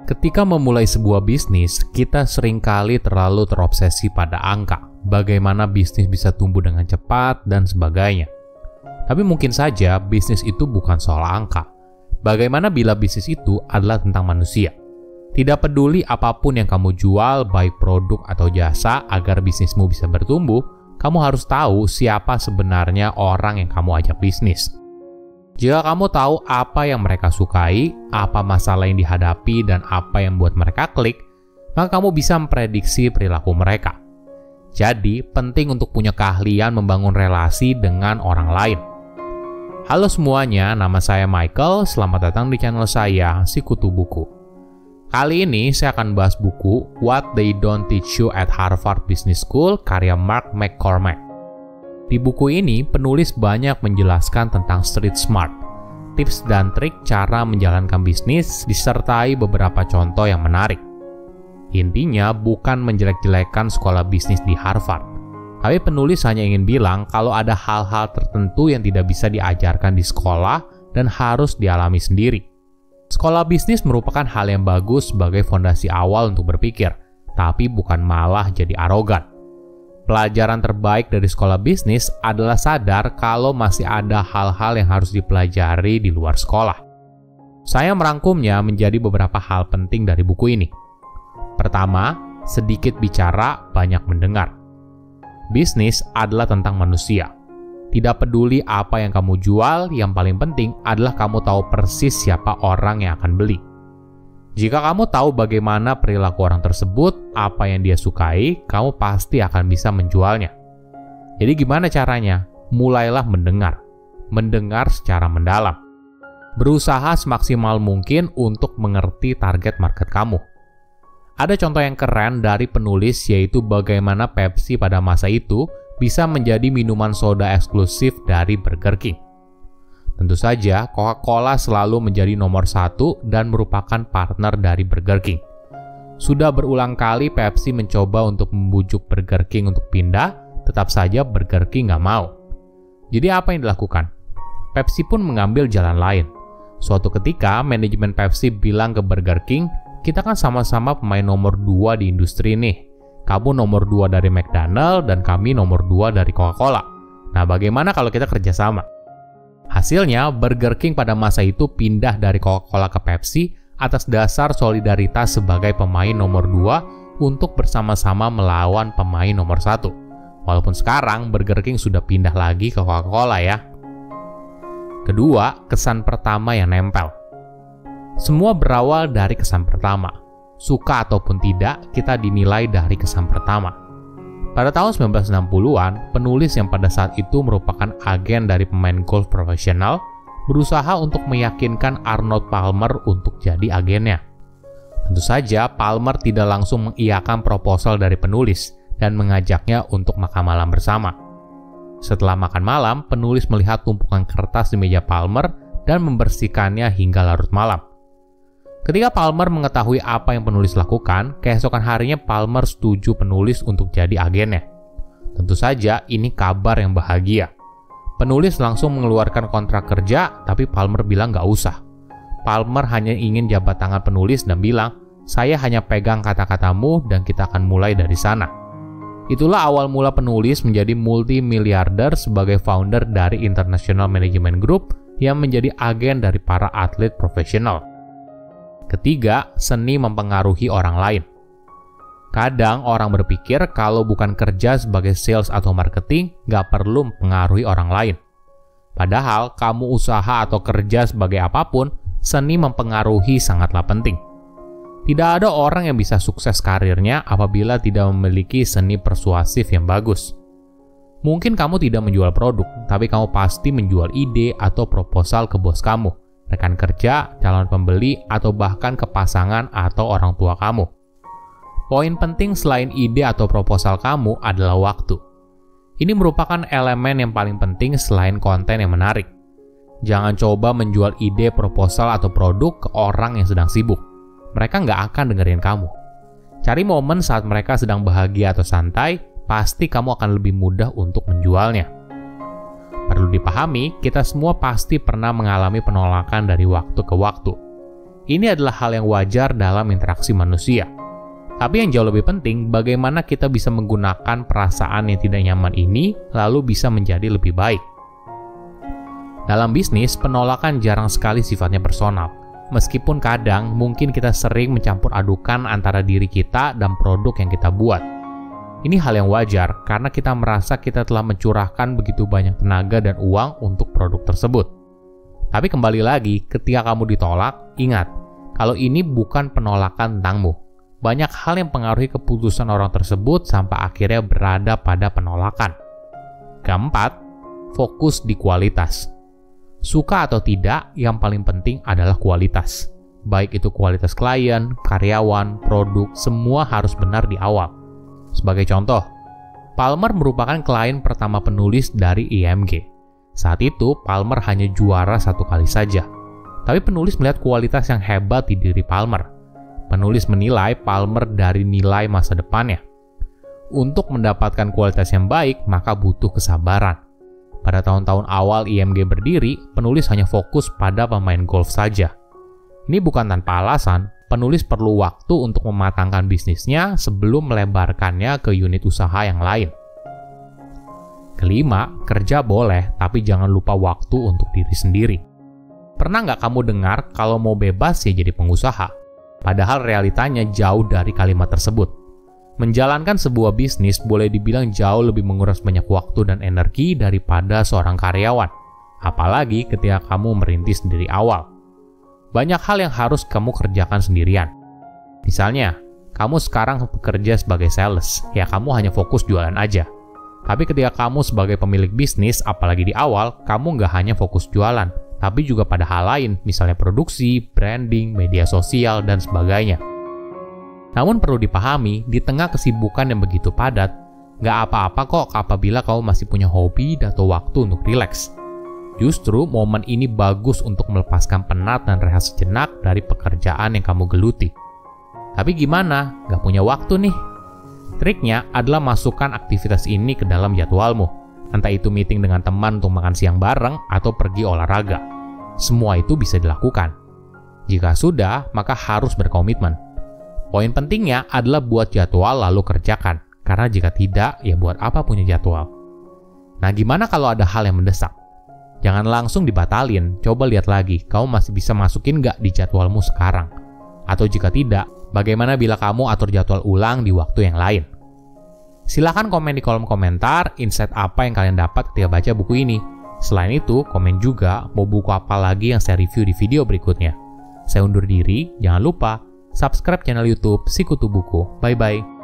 Ketika memulai sebuah bisnis, kita seringkali terlalu terobsesi pada angka, bagaimana bisnis bisa tumbuh dengan cepat, dan sebagainya. Tapi mungkin saja bisnis itu bukan soal angka. Bagaimana bila bisnis itu adalah tentang manusia? Tidak peduli apapun yang kamu jual, baik produk atau jasa, agar bisnismu bisa bertumbuh, kamu harus tahu siapa sebenarnya orang yang kamu ajak bisnis. Jika kamu tahu apa yang mereka sukai, apa masalah yang dihadapi, dan apa yang membuat mereka klik, maka kamu bisa memprediksi perilaku mereka. Jadi, penting untuk punya keahlian membangun relasi dengan orang lain. Halo semuanya, nama saya Michael. Selamat datang di channel saya, Sikutu Buku. Kali ini saya akan bahas buku What They Don't Teach You at Harvard Business School karya Mark McCormack. Di buku ini, penulis banyak menjelaskan tentang street smart, tips dan trik cara menjalankan bisnis, disertai beberapa contoh yang menarik. Intinya bukan menjelek-jelekan sekolah bisnis di Harvard, tapi penulis hanya ingin bilang kalau ada hal-hal tertentu yang tidak bisa diajarkan di sekolah dan harus dialami sendiri. Sekolah bisnis merupakan hal yang bagus sebagai fondasi awal untuk berpikir, tapi bukan malah jadi arogan. Pelajaran terbaik dari sekolah bisnis adalah sadar kalau masih ada hal-hal yang harus dipelajari di luar sekolah. Saya merangkumnya menjadi beberapa hal penting dari buku ini. Pertama, sedikit bicara, banyak mendengar. Bisnis adalah tentang manusia. Tidak peduli apa yang kamu jual, yang paling penting adalah kamu tahu persis siapa orang yang akan beli. Jika kamu tahu bagaimana perilaku orang tersebut, apa yang dia sukai, kamu pasti akan bisa menjualnya. Jadi gimana caranya? Mulailah mendengar. Mendengar secara mendalam. Berusaha semaksimal mungkin untuk mengerti target market kamu. Ada contoh yang keren dari penulis, yaitu bagaimana Pepsi pada masa itu bisa menjadi minuman soda eksklusif dari Burger King. Tentu saja, Coca-Cola selalu menjadi nomor satu dan merupakan partner dari Burger King. Sudah berulang kali Pepsi mencoba untuk membujuk Burger King untuk pindah, tetap saja Burger King nggak mau. Jadi apa yang dilakukan? Pepsi pun mengambil jalan lain. Suatu ketika, manajemen Pepsi bilang ke Burger King, kita kan sama-sama pemain nomor 2 di industri nih. Kamu nomor 2 dari McDonald dan kami nomor 2 dari Coca-Cola. Nah, bagaimana kalau kita kerjasama? Hasilnya, Burger King pada masa itu pindah dari Coca-Cola ke Pepsi atas dasar solidaritas sebagai pemain nomor 2 untuk bersama-sama melawan pemain nomor 1. Walaupun sekarang Burger King sudah pindah lagi ke Coca-Cola ya. Kedua, kesan pertama yang nempel. Semua berawal dari kesan pertama. Suka ataupun tidak, kita dinilai dari kesan pertama. Pada tahun 1960-an, penulis yang pada saat itu merupakan agen dari pemain golf profesional berusaha untuk meyakinkan Arnold Palmer untuk jadi agennya. Tentu saja, Palmer tidak langsung mengiyakan proposal dari penulis dan mengajaknya untuk makan malam bersama. Setelah makan malam, penulis melihat tumpukan kertas di meja Palmer dan membersihkannya hingga larut malam. Ketika Palmer mengetahui apa yang penulis lakukan, keesokan harinya Palmer setuju penulis untuk jadi agennya. Tentu saja ini kabar yang bahagia. Penulis langsung mengeluarkan kontrak kerja, tapi Palmer bilang nggak usah. Palmer hanya ingin jabat tangan penulis dan bilang, saya hanya pegang kata-katamu dan kita akan mulai dari sana. Itulah awal mula penulis menjadi multi-miliarder sebagai founder dari International Management Group yang menjadi agen dari para atlet profesional. Ketiga, seni mempengaruhi orang lain. Kadang orang berpikir kalau bukan kerja sebagai sales atau marketing, nggak perlu mempengaruhi orang lain. Padahal, kamu usaha atau kerja sebagai apapun, seni mempengaruhi sangatlah penting. Tidak ada orang yang bisa sukses karirnya apabila tidak memiliki seni persuasif yang bagus. Mungkin kamu tidak menjual produk, tapi kamu pasti menjual ide atau proposal ke bos kamu, rekan kerja, calon pembeli, atau bahkan ke pasangan atau orang tua kamu. Poin penting selain ide atau proposal kamu adalah waktu. Ini merupakan elemen yang paling penting selain konten yang menarik. Jangan coba menjual ide, proposal, atau produk ke orang yang sedang sibuk. Mereka nggak akan dengerin kamu. Cari momen saat mereka sedang bahagia atau santai, pasti kamu akan lebih mudah untuk menjualnya. Perlu dipahami, kita semua pasti pernah mengalami penolakan dari waktu ke waktu. Ini adalah hal yang wajar dalam interaksi manusia. Tapi yang jauh lebih penting, bagaimana kita bisa menggunakan perasaan yang tidak nyaman ini lalu bisa menjadi lebih baik. Dalam bisnis, penolakan jarang sekali sifatnya personal. Meskipun kadang mungkin kita sering mencampur adukan antara diri kita dan produk yang kita buat. Ini hal yang wajar karena kita merasa kita telah mencurahkan begitu banyak tenaga dan uang untuk produk tersebut. Tapi kembali lagi, ketika kamu ditolak, ingat, kalau ini bukan penolakan tentangmu. Banyak hal yang mempengaruhi keputusan orang tersebut sampai akhirnya berada pada penolakan. Keempat, fokus di kualitas. Suka atau tidak, yang paling penting adalah kualitas. Baik itu kualitas klien, karyawan, produk, semua harus benar di awal. Sebagai contoh, Palmer merupakan klien pertama penulis dari IMG. Saat itu, Palmer hanya juara 1 kali saja. Tapi penulis melihat kualitas yang hebat di diri Palmer. Penulis menilai Palmer dari nilai masa depannya. Untuk mendapatkan kualitas yang baik, maka butuh kesabaran. Pada tahun-tahun awal IMG berdiri, penulis hanya fokus pada pemain golf saja. Ini bukan tanpa alasan, penulis perlu waktu untuk mematangkan bisnisnya sebelum melebarkannya ke unit usaha yang lain. Kelima, kerja boleh, tapi jangan lupa waktu untuk diri sendiri. Pernah nggak kamu dengar kalau mau bebas ya jadi pengusaha? Padahal realitanya jauh dari kalimat tersebut. Menjalankan sebuah bisnis boleh dibilang jauh lebih menguras banyak waktu dan energi daripada seorang karyawan. Apalagi ketika kamu merintis dari awal. Banyak hal yang harus kamu kerjakan sendirian. Misalnya, kamu sekarang bekerja sebagai sales, ya kamu hanya fokus jualan aja. Tapi ketika kamu sebagai pemilik bisnis, apalagi di awal, kamu nggak hanya fokus jualan, tapi juga pada hal lain, misalnya produksi, branding, media sosial, dan sebagainya. Namun perlu dipahami, di tengah kesibukan yang begitu padat, nggak apa-apa kok apabila kamu masih punya hobi atau waktu untuk rileks. Justru momen ini bagus untuk melepaskan penat dan rehat sejenak dari pekerjaan yang kamu geluti. Tapi gimana? Nggak punya waktu nih? Triknya adalah masukkan aktivitas ini ke dalam jadwalmu. Entah itu meeting dengan teman untuk makan siang bareng atau pergi olahraga. Semua itu bisa dilakukan. Jika sudah, maka harus berkomitmen. Poin pentingnya adalah buat jadwal lalu kerjakan, karena jika tidak, ya buat apa punya jadwal. Nah, gimana kalau ada hal yang mendesak? Jangan langsung dibatalin, coba lihat lagi, kamu masih bisa masukin nggak di jadwalmu sekarang? Atau jika tidak, bagaimana bila kamu atur jadwal ulang di waktu yang lain? Silahkan komen di kolom komentar, insight apa yang kalian dapat ketika baca buku ini. Selain itu, komen juga mau buku apa lagi yang saya review di video berikutnya. Saya undur diri, jangan lupa subscribe channel YouTube Sikutu Buku. Bye-bye.